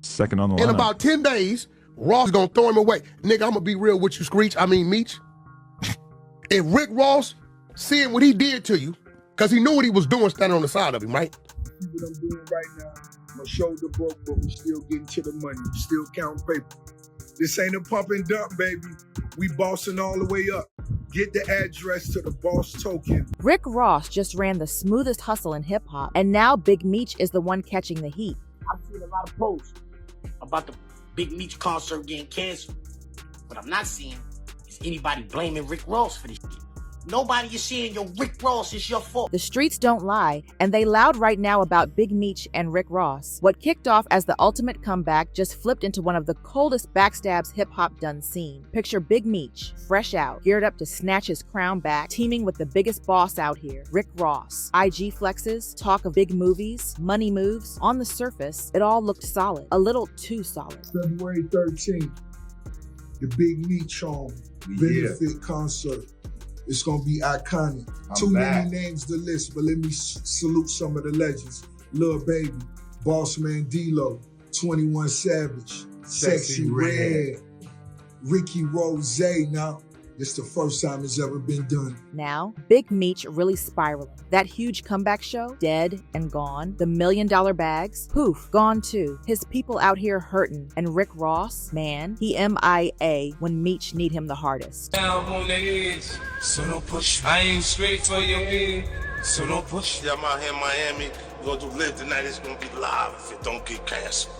Second on the In lineup. about 10 days, Ross is gonna throw him away. Nigga, I'm gonna be real with you, Meech. If Rick Ross, seeing what he did to you, because he knew what he was doing standing on the side of him, right? See what I'm doing right now. My shoulder broke, but we still getting to the money. We still counting paper. This ain't a pump and dump, baby. We bossing all the way up. Get the address to the boss token. Rick Ross just ran the smoothest hustle in hip-hop, and now Big Meech is the one catching the heat. I've seen a lot of posts about the Big Meech concert getting canceled. What I'm not seeing is anybody blaming Rick Ross for this shit. Nobody is saying, yo, Rick Ross, it's your fault. The streets don't lie, and they loud right now about Big Meech and Rick Ross. What kicked off as the ultimate comeback just flipped into one of the coldest backstabs hip-hop done seen. Picture Big Meech, fresh out, geared up to snatch his crown back, teaming with the biggest boss out here, Rick Ross. IG flexes, talk of big movies, money moves. On the surface, it all looked solid, a little too solid. February 13th, the Big Meech home benefit concert. It's gonna be iconic. Too many names to list, but let me salute some of the legends. Lil Baby, Boss Man D-Lo, 21 Savage, Sexy Red, Ricky Rose. Now, it's the first time it's ever been done. Now, Big Meech really spiraling. That huge comeback show, dead and gone. The $1 million bags, poof, gone too. His people out here hurting. And Rick Ross, man, he MIA when Meech need him the hardest. Down on the edge, so don't push. I aim straight for your head, so don't push. Yeah, I'm out here in Miami. We're gonna do live tonight. It's gonna be live if it don't get canceled.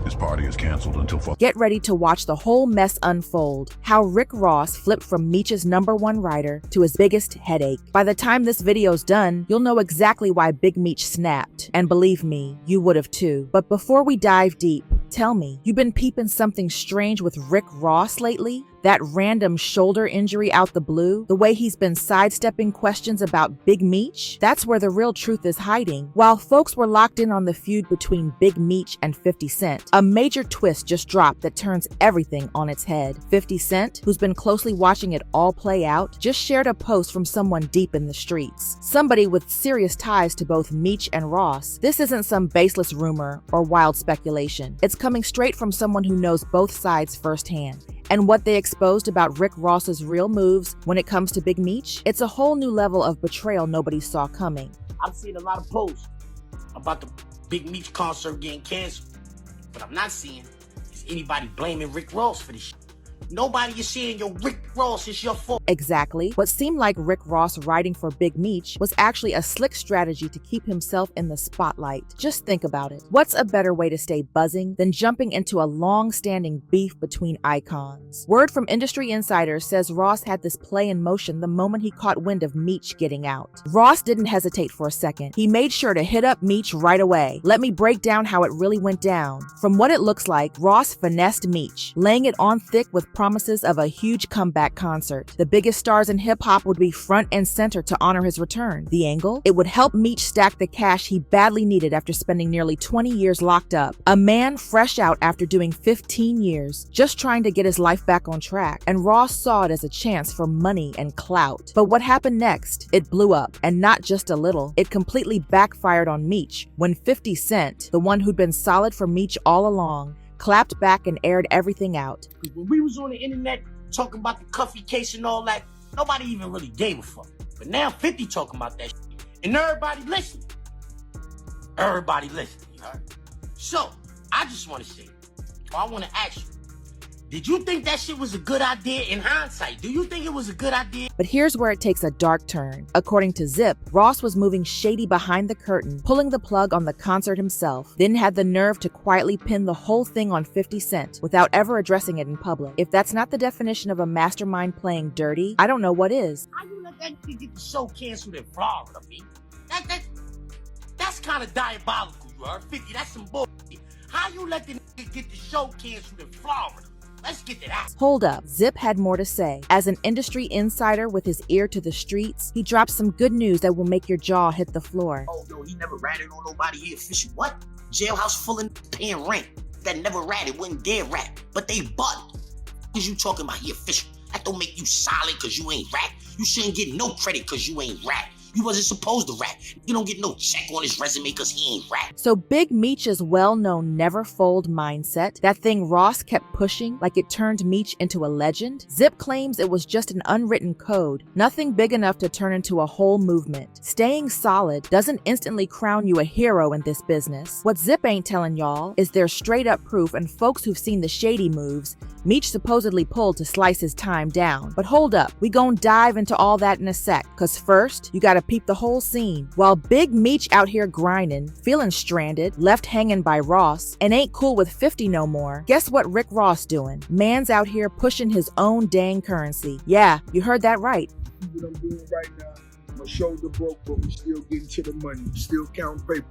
This party is canceled until Get ready to watch the whole mess unfold. How Rick Ross flipped from Meech's #1 writer to his biggest headache. By the time this video's done, you'll know exactly why Big Meech snapped. And believe me, you would have too. But before we dive deep, tell me, you been peeping something strange with Rick Ross lately? That random shoulder injury out the blue? The way he's been sidestepping questions about Big Meech? That's where the real truth is hiding. While folks were locked in on the feud between Big Meech and 50 Cent, a major twist just dropped that turns everything on its head. 50 Cent, who's been closely watching it all play out, just shared a post from someone deep in the streets. Somebody with serious ties to both Meech and Ross. This isn't some baseless rumor or wild speculation. It's coming straight from someone who knows both sides firsthand. And what they exposed about Rick Ross's real moves when it comes to Big Meech, it's a whole new level of betrayal nobody saw coming. I've seen a lot of posts about the Big Meech concert getting canceled. What I'm not seeing is anybody blaming Rick Ross for this shit. Nobody is saying, yo, Rick Ross, it's your fault. Exactly. What seemed like Rick Ross writing for Big Meech was actually a slick strategy to keep himself in the spotlight. Just think about it. What's a better way to stay buzzing than jumping into a long-standing beef between icons? Word from industry insiders says Ross had this play in motion the moment he caught wind of Meech getting out. Ross didn't hesitate for a second. He made sure to hit up Meech right away. Let me break down how it really went down. From what it looks like, Ross finessed Meech, laying it on thick with promises of a huge comeback concert. The biggest stars in hip-hop would be front and center to honor his return. The angle? It would help Meech stack the cash he badly needed after spending nearly 20 years locked up. A man fresh out after doing 15 years, just trying to get his life back on track. And Ross saw it as a chance for money and clout. But what happened next? It blew up, and not just a little. It completely backfired on Meech when 50 Cent, the one who'd been solid for Meech all along, clapped back and aired everything out. When we was on the internet talking about the Cuffy case and all that, nobody even really gave a fuck. But now 50 talking about that shit, and everybody listening. Everybody listening, you heard? So, I just want to say, I want to ask you, did you think that shit was a good idea in hindsight? Do you think it was a good idea? But here's where it takes a dark turn. According to Zip, Ross was moving shady behind the curtain, pulling the plug on the concert himself, then had the nerve to quietly pin the whole thing on 50 Cent without ever addressing it in public. If that's not the definition of a mastermind playing dirty, I don't know what is. How you let that nigga get the show canceled in Florida, B? That's kind of diabolical, you heard? 50, that's some bullshit. How you let the nigga get the show canceled in Florida? Let's get to that. Hold up. Zip had more to say. As an industry insider with his ear to the streets, he dropped some good news that will make your jaw hit the floor. Oh, no, he never ratted on nobody. He official. What? Jailhouse full of paying rent. That never ratted, wouldn't dare rat. But they butt. Cause you talking about he official. That don't make you solid cause you ain't rat. You shouldn't get no credit cause you ain't rat. You wasn't supposed to rap. You don't get no check on his resume because he ain't rap. So Big Meech's well-known never fold mindset, that thing Ross kept pushing like it turned Meech into a legend, Zip claims it was just an unwritten code, nothing big enough to turn into a whole movement. Staying solid doesn't instantly crown you a hero in this business. What Zip ain't telling y'all is there's straight up proof and folks who've seen the shady moves Meech supposedly pulled to slice his time down. But hold up, we gon' dive into all that in a sec, cause first, you gotta peep the whole scene. While Big Meech out here grinding, feeling stranded, left hanging by Ross, and ain't cool with 50 no more, guess what Rick Ross doing? Man's out here pushing his own dang currency. Yeah, you heard that right. What I'm doing right now, my shoulder broke, but we still getting to the money, still counting paper.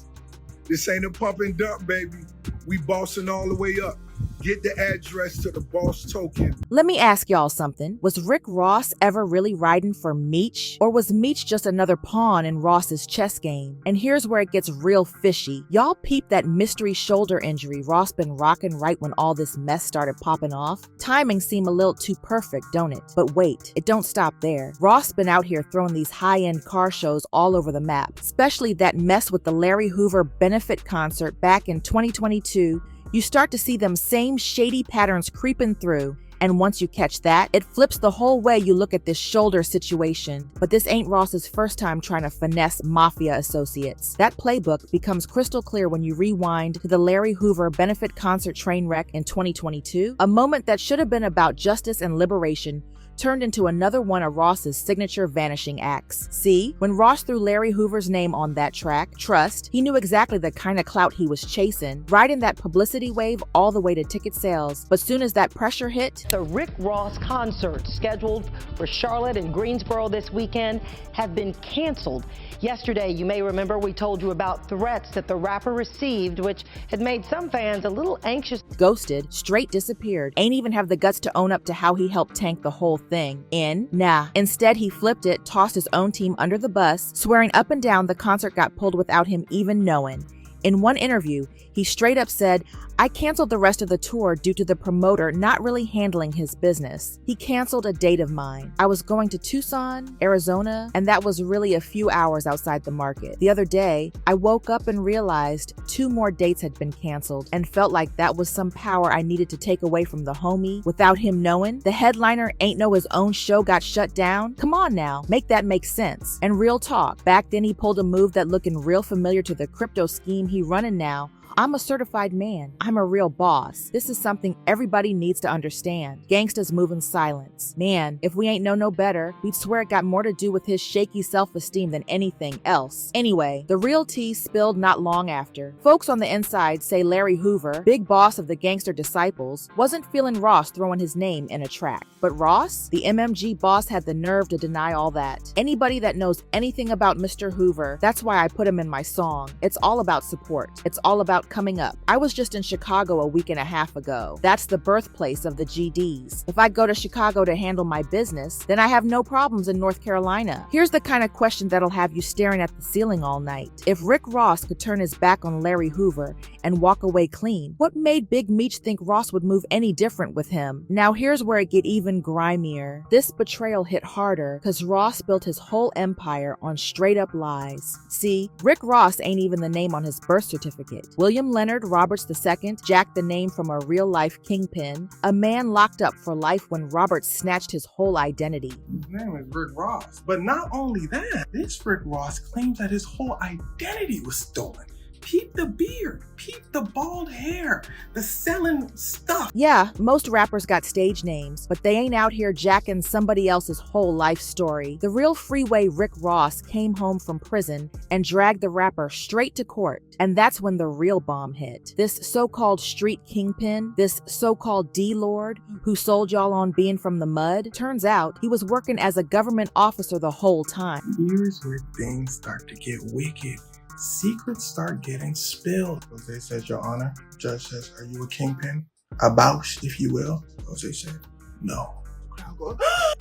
This ain't a pump and dump, baby. We bossing all the way up. Get the address to the boss token. Let me ask y'all something. Was Rick Ross ever really riding for Meech? Or was Meech just another pawn in Ross's chess game? And here's where it gets real fishy. Y'all peep that mystery shoulder injury Ross been rocking right when all this mess started popping off? Timing seemed a little too perfect, don't it? But wait, it don't stop there. Ross been out here throwing these high-end car shows all over the map, especially that mess with the Larry Hoover benefit concert back in 2022. You start to see them same shady patterns creeping through, and once you catch that, it flips the whole way you look at this shoulder situation. But this ain't Ross's first time trying to finesse mafia associates. That playbook becomes crystal clear when you rewind to the Larry Hoover benefit concert train wreck in 2022, a moment that should have been about justice and liberation turned into another one of Ross's signature vanishing acts. See, when Ross threw Larry Hoover's name on that track, trust, he knew exactly the kind of clout he was chasing, riding that publicity wave all the way to ticket sales. But soon as that pressure hit, the Rick Ross concerts scheduled for Charlotte and Greensboro this weekend have been canceled. Yesterday, you may remember we told you about threats that the rapper received, which had made some fans a little anxious. Ghosted, straight disappeared, ain't even have the guts to own up to how he helped tank the whole thing. Nah. Instead, he flipped it, tossed his own team under the bus, swearing up and down the concert got pulled without him even knowing. In one interview, he straight up said, "I canceled the rest of the tour due to the promoter not really handling his business. He canceled a date of mine. I was going to Tucson, Arizona, and that was really a few hours outside the market. The other day, I woke up and realized 2 more dates had been canceled and felt like that was some power I needed to take away from the homie without him knowing. The headliner ain't know his own show got shut down. Come on now, make that make sense." And real talk, back then he pulled a move that looking real familiar to the crypto scheme he running now. I'm a certified man. I'm a real boss. This is something everybody needs to understand. Gangsters move in silence. Man, if we ain't know no better, we'd swear it got more to do with his shaky self-esteem than anything else. Anyway, the real tea spilled not long after. Folks on the inside say Larry Hoover, big boss of the gangster disciples, wasn't feeling Ross throwing his name in a track. But Ross, the MMG boss, had the nerve to deny all that. Anybody that knows anything about Mr. Hoover, that's why I put him in my song. It's all about support. It's all about coming up. I was just in Chicago a week and a half ago. That's the birthplace of the GDs. If I go to Chicago to handle my business, then I have no problems in North Carolina. Here's the kind of question that'll have you staring at the ceiling all night. If Rick Ross could turn his back on Larry Hoover and walk away clean, what made Big Meech think Ross would move any different with him? Now here's where it get even grimier. This betrayal hit harder because Ross built his whole empire on straight up lies. See, Rick Ross ain't even the name on his birth certificate. William Leonard Roberts II jacked the name from a real-life kingpin, a man locked up for life when Roberts snatched his whole identity. His name is Rick Ross. But not only that, this Rick Ross claims that his whole identity was stolen. Peep the beard, peep the bald hair, the selling stuff. Yeah, most rappers got stage names, but they ain't out here jacking somebody else's whole life story. The real freeway Rick Ross came home from prison and dragged the rapper straight to court. And that's when the real bomb hit. This so-called street kingpin, this so-called D-Lord who sold y'all on being from the mud, turns out he was working as a government officer the whole time. Here's where things start to get wicked. Secrets start getting spilled. Jose says, "Your Honor." Judge says, "Are you a kingpin? A bausch, if you will?" Jose said, "No." The crowd goes,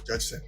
Judge said,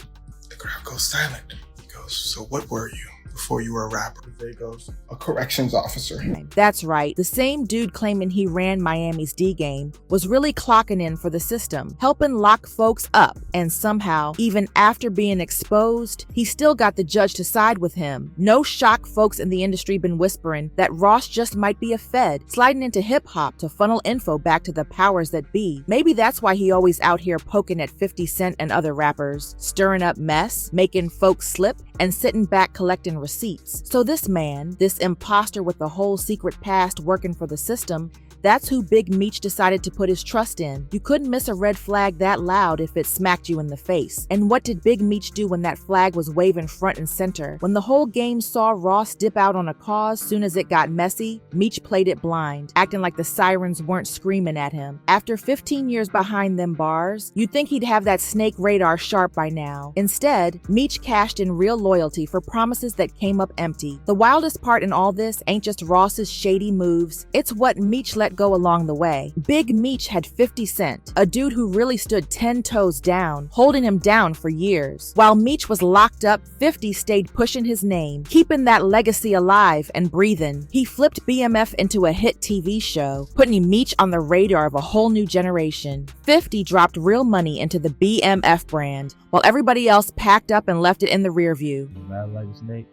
the crowd goes silent. He goes, "So what were you?" before you were a rapper. There goes a corrections officer. That's right. The same dude claiming he ran Miami's D game was really clocking in for the system, helping lock folks up. And somehow, even after being exposed, he still got the judge to side with him. No shock, folks in the industry been whispering that Ross just might be a Fed, sliding into hip-hop to funnel info back to the powers that be. Maybe that's why he always out here poking at 50 Cent and other rappers, stirring up mess, making folks slip, and sitting back collecting receipts. So this man, this imposter with the whole secret past working for the system, that's who Big Meech decided to put his trust in. You couldn't miss a red flag that loud if it smacked you in the face. And what did Big Meech do when that flag was waving front and center? When the whole game saw Ross dip out on a cause soon as it got messy, Meech played it blind, acting like the sirens weren't screaming at him. After 15 years behind them bars, you'd think he'd have that snake radar sharp by now. Instead, Meech cashed in real loyalty for promises that came up empty. The wildest part in all this ain't just Ross's shady moves, it's what Meech let go along the way. Big Meech had 50 Cent, a dude who really stood 10 toes down, holding him down for years. While Meech was locked up, 50 stayed pushing his name, keeping that legacy alive and breathing. He flipped BMF into a hit TV show, putting Meech on the radar of a whole new generation. 50 dropped real money into the BMF brand, while everybody else packed up and left it in the rear view. Loud like a snake,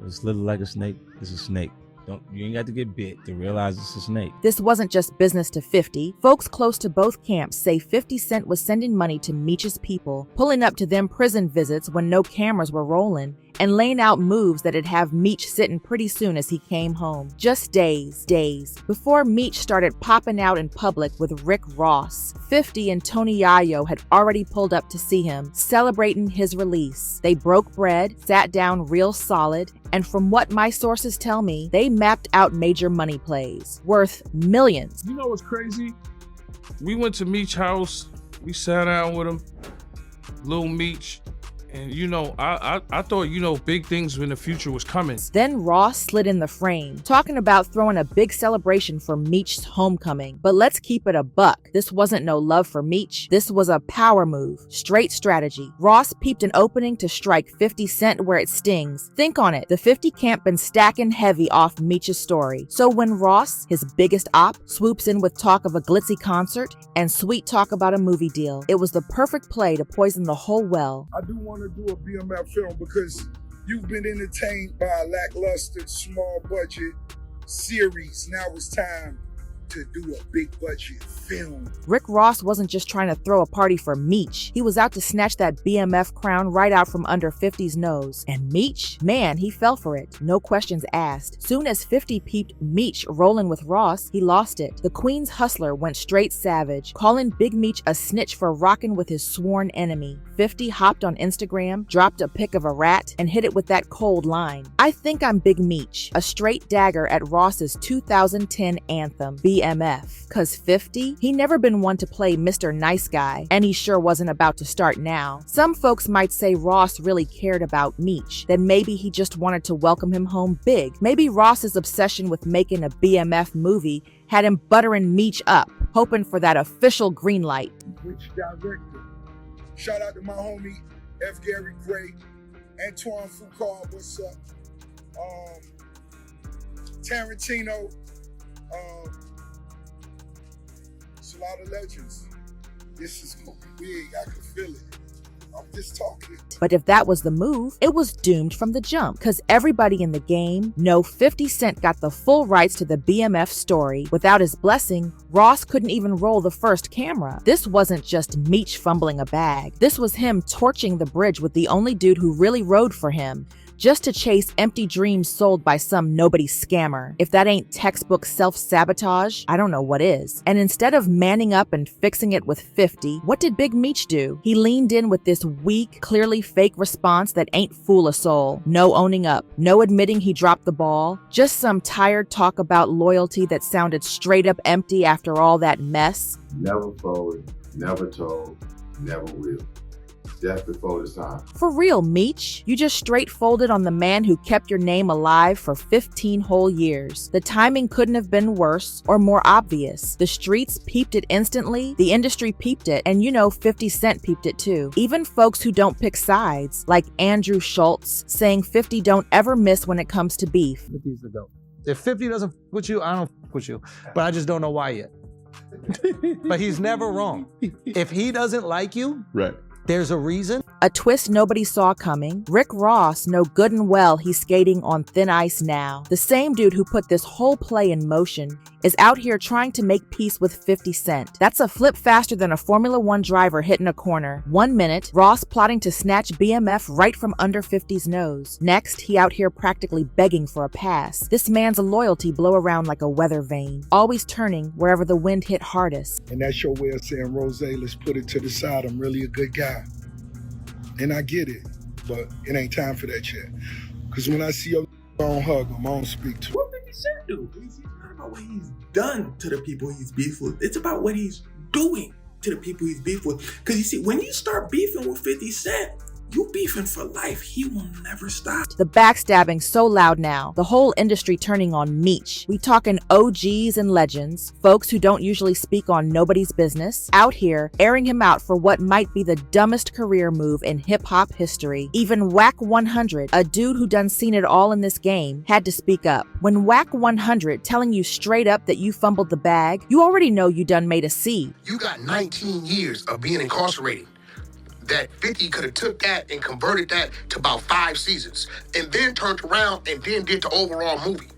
it's little like a snake, it's a snake. You ain't got to get bit to realize it's a snake. This wasn't just business to 50. Folks close to both camps say 50 Cent was sending money to Meech's people, pulling up to them prison visits when no cameras were rolling, and laying out moves that'd have Meech sitting pretty soon as he came home. Just days before Meech started popping out in public with Rick Ross. 50 and Tony Yayo had already pulled up to see him, celebrating his release. They broke bread, sat down real solid, and from what my sources tell me, they mapped out major money plays, worth millions. You know what's crazy? We went to Meech's house, we sat down with him, Lil Meech, and I thought, big things in the future was coming. Then Ross slid in the frame, talking about throwing a big celebration for Meech's homecoming. But let's keep it a buck. This wasn't no love for Meech. This was a power move, straight strategy. Ross peeped an opening to strike 50 Cent where it stings. Think on it, the 50 camp been stacking heavy off Meech's story. So when Ross, his biggest op, swoops in with talk of a glitzy concert and sweet talk about a movie deal, it was the perfect play to poison the whole well. I do want to do a BMF film because you've been entertained by a lackluster, small budget series. Now it's time to do a big budget film. Rick Ross wasn't just trying to throw a party for Meech. He was out to snatch that BMF crown right out from under 50's nose. And Meech? Man, he fell for it. No questions asked. Soon as 50 peeped Meech rolling with Ross, he lost it. The Queen's hustler went straight savage, calling Big Meech a snitch for rocking with his sworn enemy. 50 hopped on Instagram, dropped a pic of a rat, and hit it with that cold line. I think I'm Big Meech, a straight dagger at Ross's 2010 anthem, BMF. Cause 50, he never been one to play Mr. Nice Guy, and he sure wasn't about to start now. Some folks might say Ross really cared about Meech, that maybe he just wanted to welcome him home big. Maybe Ross's obsession with making a BMF movie had him buttering Meech up, hoping for that official green light. Which director? Shout out to my homie F. Gary Gray, Antoine Foucault, what's up? Tarantino, it's a lot of legends. This is gonna be big, I can feel it. I'm just talking. But if that was the move, it was doomed from the jump, because everybody in the game know 50 Cent got the full rights to the BMF story. Without his blessing, Ross couldn't even roll the first camera. This wasn't just Meech fumbling a bag. This was him torching the bridge with the only dude who really rode for him, just to chase empty dreams sold by some nobody scammer. If that ain't textbook self-sabotage, I don't know what is. And instead of manning up and fixing it with 50, what did Big Meech do? He leaned in with this weak, clearly fake response that ain't fool a soul. No owning up, no admitting he dropped the ball, just some tired talk about loyalty that sounded straight up empty after all that mess. Never folded, never told, never will. Death before the time. For real, Meech, you just straight folded on the man who kept your name alive for 15 whole years. The timing couldn't have been worse or more obvious. The streets peeped it instantly, the industry peeped it, and 50 Cent peeped it too. Even folks who don't pick sides, like Andrew Schultz, saying 50 don't ever miss when it comes to beef. 50's the GOAT. If 50 doesn't f with you, I don't f with you. But I just don't know why yet. But he's never wrong. If he doesn't like you, right, there's a reason. A twist nobody saw coming. Rick Ross know good and well he's skating on thin ice now. The same dude who put this whole play in motion is out here trying to make peace with 50 Cent. That's a flip faster than a Formula One driver hitting a corner. 1 minute, Ross plotting to snatch BMF right from under 50's nose. Next, he out here practically begging for a pass. This man's loyalty blow around like a weather vane, always turning wherever the wind hit hardest. And that's your way of saying, Rose, let's put it to the side. I'm really a good guy. And I get it, but it ain't time for that yet. Because when I see your I don't hug him, I don't speak to him. What 50 Cent do? It's not about what he's done to the people he's beefed with. It's about what he's doing to the people he's beefed with. Because you see, when you start beefing with 50 Cent, you beefing for life. He will never stop. The backstabbing so loud now, the whole industry turning on Meech. We talking OGs and legends, folks who don't usually speak on nobody's business, out here airing him out for what might be the dumbest career move in hip-hop history. Even Whack 100, a dude who done seen it all in this game, had to speak up. When Whack 100 telling you straight up that you fumbled the bag, you already know you done made a C. You got 19 years of being incarcerated. That 50 could have took that and converted that to about 5 seasons and then turned around and then did the overall movie.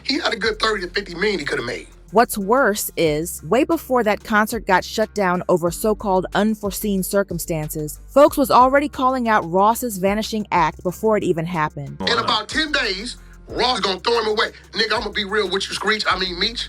He had a good 30 to 50 million he could have made. What's worse is, way before that concert got shut down over so-called unforeseen circumstances, folks was already calling out Ross's vanishing act before it even happened. In about 10 days, Ross gonna throw him away. Nigga, I'm gonna be real with you, Meech.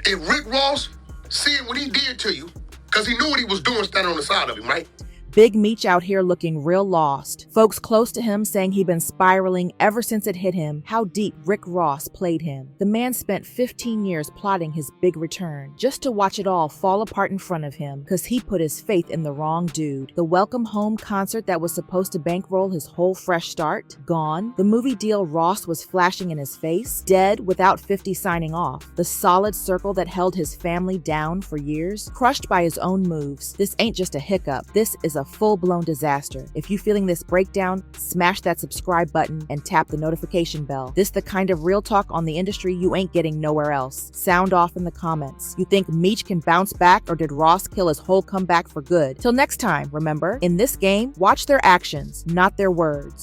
If Rick Ross seeing what he did to you, because he knew what he was doing standing on the side of him, right? Big Meech out here looking real lost. Folks close to him saying he'd been spiraling ever since it hit him how deep Rick Ross played him. The man spent 15 years plotting his big return, just to watch it all fall apart in front of him, because he put his faith in the wrong dude. The welcome home concert that was supposed to bankroll his whole fresh start, gone. The movie deal Ross was flashing in his face, dead without 50 signing off. The solid circle that held his family down for years, crushed by his own moves. This ain't just a hiccup. This is a full-blown disaster. If you feeling this breakdown, smash that subscribe button and tap the notification bell. This the kind of real talk on the industry you ain't getting nowhere else. Sound off in the comments. You think Meech can bounce back, or did Ross kill his whole comeback for good? Till next time, remember, in this game, watch their actions, not their words.